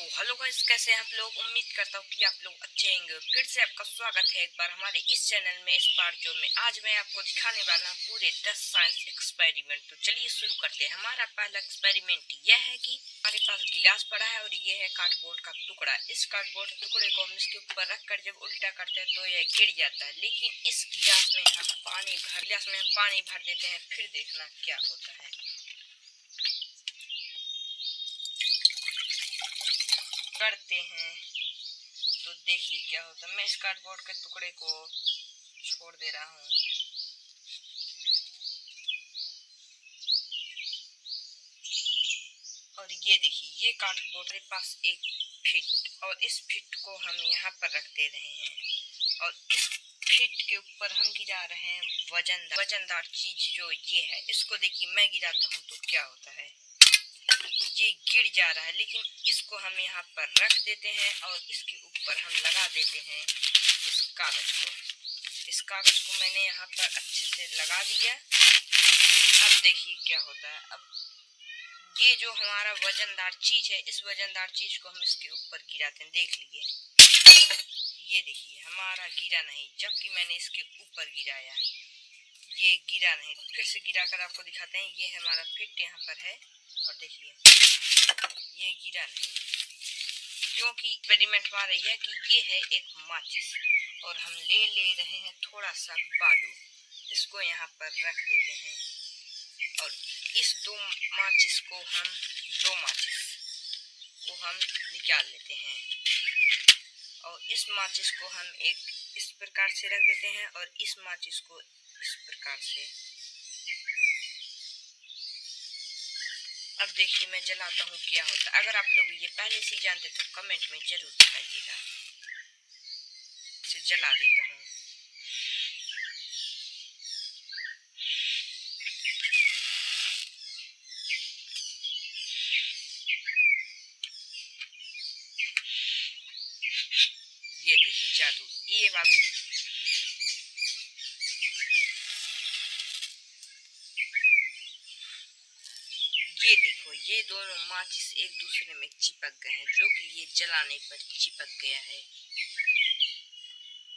Hello guys, कैसे हैं आप लोग। उम्मीद करता हूँ कि आप लोग अच्छे होंगे। फिर से आपका स्वागत है एक बार हमारे इस चैनल में। इस बार जो आज मैं आपको दिखाने वाला हूँ पूरे 10 साइंस एक्सपेरिमेंट। तो चलिए शुरू करते हैं। हमारा पहला एक्सपेरिमेंट यह है कि हमारे पास गिलास पड़ा है और ये है कार्डबोर्ड का टुकड़ा। इस कार्डबोर्ड टुकड़े को हम इसके ऊपर रख कर जब उल्टा करते हैं तो यह गिर जाता है, लेकिन इस गिलास में हम पानी भर देते हैं। फिर देखना क्या होता है। करते हैं तो देखिए क्या होता है। मैं इस कार्डबोर्ड के टुकड़े को छोड़ दे रहा हूँ और ये देखिए, ये कार्डबोर्ड के पास एक फिट, और इस फिट को हम यहाँ पर रख दे रहे हैं और इस फिट के ऊपर हम गिरा रहे हैं वजनदार चीज जो ये है। इसको देखिए, मैं गिराता हूँ तो क्या होता है, ये गिर जा रहा है, लेकिन इसको हम यहाँ पर रख देते हैं और इसके ऊपर हम लगा देते हैं इस कागज को। इस कागज को मैंने यहाँ पर अच्छे से लगा दिया। अब देखिए क्या होता है। अब ये जो हमारा वजनदार चीज है, इस वजनदार चीज को हम इसके ऊपर गिराते हैं। देख लीजिए, ये देखिए हमारा गिरा नहीं, जबकि मैंने इसके ऊपर गिराया, ये गिरा नहीं। फिर से गिरा कर आपको दिखाते हैं। ये हमारा फिट यहाँ पर है और देखिए ये गिरा नहीं, क्योंकि एक्सपेरिमेंट हमारा यह कि ये है एक माचिस और हम ले रहे हैं थोड़ा सा बालू। इसको यहाँ पर रख देते हैं और इस दो माचिस को हम निकाल लेते हैं और इस माचिस को हम एक इस प्रकार से रख देते हैं और इस माचिस को इस प्रकार से। अब देखिए मैं जलाता हूँ क्या होता है। अगर आप लोग ये पहले से जानते तो कमेंट में जरूर बताइएगा। इसे जला देता हूँ। ये देखिए जादू, ये बात। ये देखो, ये दोनों माचिस एक दूसरे में चिपक गए हैं, जो कि ये जलाने पर चिपक गया है।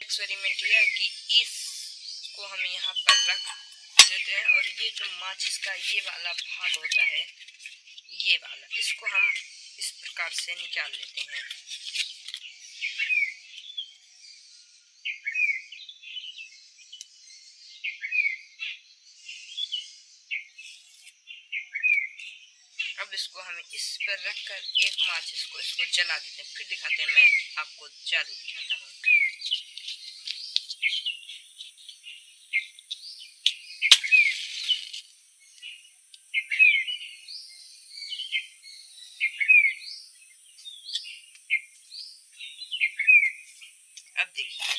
एक्सपेरिमेंट यह है कि इसको हम यहाँ पर रख देते हैं और ये जो माचिस का ये वाला भाग होता है, ये वाला, इसको हम इस प्रकार से निकाल लेते हैं। अब इसको हम इस पर रखकर एक माचिस को इसको जला देते हैं। फिर दिखाते हैं, मैं आपको जादू दिखाता हूँ। अब देखिए,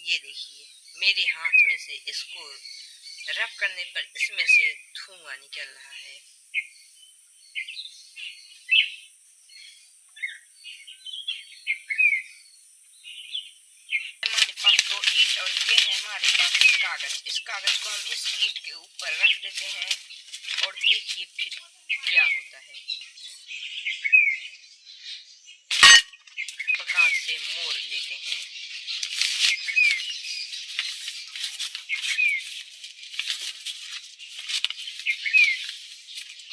ये देखिए मेरे हाथ में से इसको रब करने पर इसमें से धुआं निकल रहा है। हमारे पास दो ईंट और ये है हमारे पास एक कागज। इस कागज को हम इस ईंट के ऊपर रख देते हैं और देखिए फिर क्या होता है। प्रकार से मोड़ लेते हैं।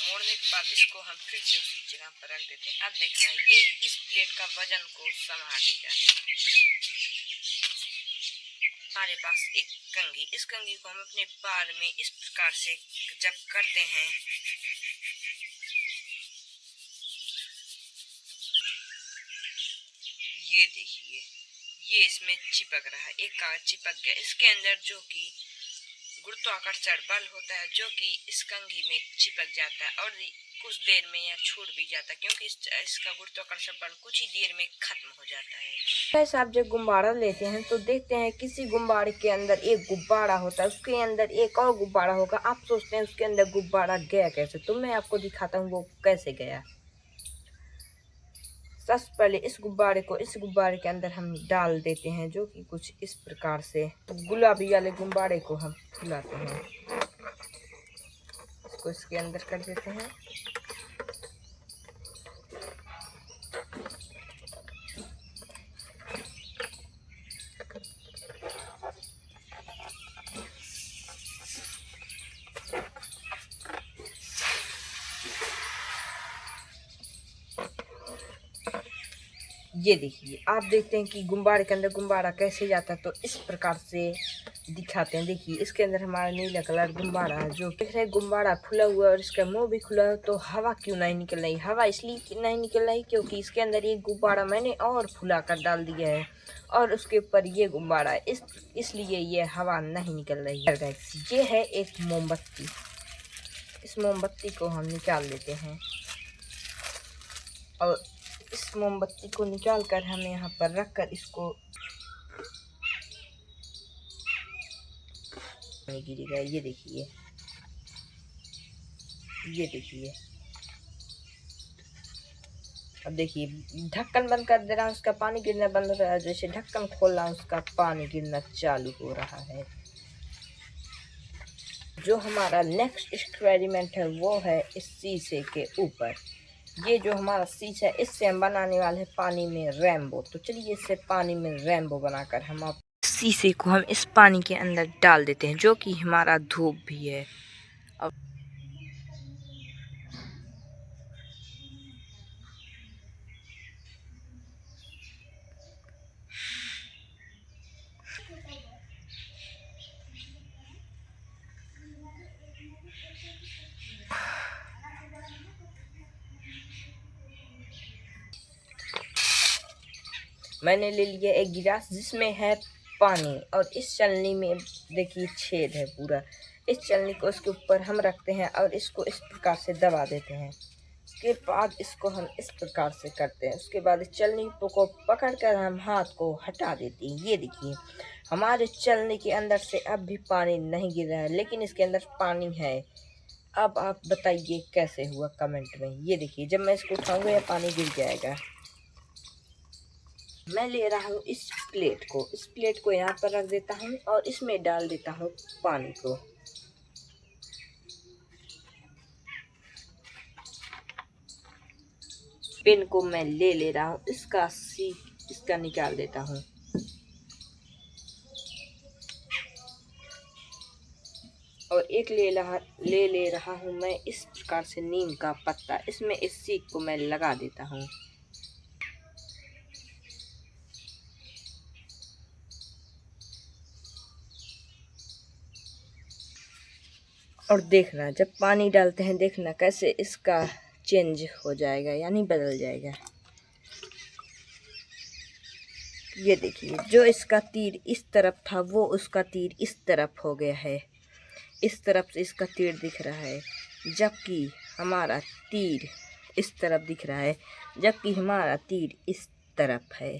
मोड़ने के बाद इसको हम फिर से उसी जगह पर रख देते हैं। अब देखना, ये इस प्लेट का वजन को संभालेगा। हमारे पास एक कंघी, इस कंघी को हम अपने बाल में इस प्रकार से जब करते हैं, ये देखिए ये इसमें चिपक रहा है। एक कागज चिपक गया। इसके अंदर जो कि गुरुत्वाकर्षण बल होता है, जो कि इस कंघी में चिपक जाता है और कुछ देर में यह छूट भी जाता है, क्योंकि इसका गुरुत्वाकर्षण बल कुछ ही देर में खत्म हो जाता है। ऐसा आप जब गुब्बारा लेते हैं तो देखते हैं किसी गुब्बारे के अंदर एक गुब्बारा होता है, उसके अंदर एक और गुब्बारा होगा। आप सोचते हैं उसके अंदर गुब्बारा गया कैसे, तो मैं आपको दिखाता हूँ वो कैसे गया। सबसे पहले इस गुब्बारे के अंदर हम डाल देते हैं, जो कि कुछ इस प्रकार से। गुलाबी वाले गुब्बारे को हम फुलाते हैं, इस को इसके अंदर कर देते हैं। ये देखिए, आप देखते हैं कि गुब्बारे के अंदर गुब्बारा कैसे जाता है, तो इस प्रकार से दिखाते हैं। देखिए इसके अंदर हमारा नीला कलर गुब्बारा है, जो देख रहे हैं गुब्बारा खुला हुआ है और इसका मुंह भी खुला है। तो हवा क्यों नहीं निकल रही? हवा इसलिए नहीं निकल रही क्योंकि इसके अंदर ये गुब्बारा मैंने और फुला कर डाल दिया है और उसके ऊपर ये गुब्बारा है, इसलिए ये हवा नहीं निकल रही है। ये है एक मोमबत्ती। इस मोमबत्ती को हम निकाल लेते हैं और इस मोमबत्ती को निकाल कर हमें यहाँ पर रख कर इसको गिरेगा। ये देखिए, ये देखिए। अब देखिए ढक्कन बंद कर दे रहा हूँ, उसका पानी गिरना बंद हो रहा है। जैसे ढक्कन खोल रहा हूँ उसका पानी गिरना चालू हो रहा है। जो हमारा नेक्स्ट एक्सपेरिमेंट है वो है इस शीशे के ऊपर। ये जो हमारा शीशा है इससे हम बनाने वाले हैं पानी में रेनबो। तो चलिए इससे पानी में रेनबो बनाकर हम आप शीशे को हम इस पानी के अंदर डाल देते हैं, जो कि हमारा धूप भी है। अब मैंने ले लिया एक गिलास जिसमें है पानी और इस चलनी में देखिए छेद है पूरा। इस चलनी को इसके ऊपर हम रखते हैं और इसको इस प्रकार से दबा देते हैं। उसके बाद इसको हम इस प्रकार से करते हैं। उसके बाद इस चलनी को पकड़कर हम हाथ को हटा देते हैं। ये देखिए हमारे चलनी के अंदर से अब भी पानी नहीं गिर रहा है, लेकिन इसके अंदर पानी है। अब आप बताइए कैसे हुआ कमेंट में। ये देखिए जब मैं इसको उठाऊंगा या पानी गिर जाएगा। मैं ले रहा हूँ इस प्लेट को यहाँ पर रख देता हूँ और इसमें डाल देता हूँ पानी को। पेन को मैं ले रहा हूँ, इसका निकाल देता हूँ। और एक ले रहा हूँ मैं इस प्रकार से नीम का पत्ता। इसमें इस सीख को मैं लगा देता हूँ। और देखना जब पानी डालते हैं, देखना कैसे इसका चेंज हो जाएगा, यानी बदल जाएगा। ये देखिए जो इसका तीर इस तरफ था वो उसका तीर इस तरफ हो गया है। इस तरफ से इसका तीर दिख रहा है, जबकि हमारा तीर इस तरफ दिख रहा है, जबकि हमारा तीर इस तरफ है।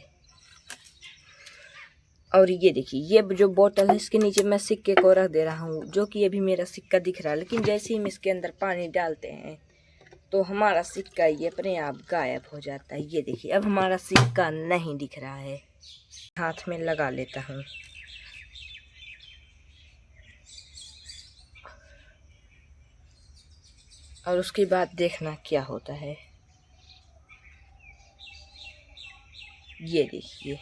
और ये देखिए ये जो बोतल है इसके नीचे मैं सिक्के को रख दे रहा हूँ, जो कि अभी मेरा सिक्का दिख रहा है। लेकिन जैसे ही हम इसके अंदर पानी डालते हैं तो हमारा सिक्का ये अपने आप गायब हो जाता है। ये देखिए अब हमारा सिक्का नहीं दिख रहा है। हाथ में लगा लेता हूँ। और उसके बाद देखना क्या होता है। ये देखिए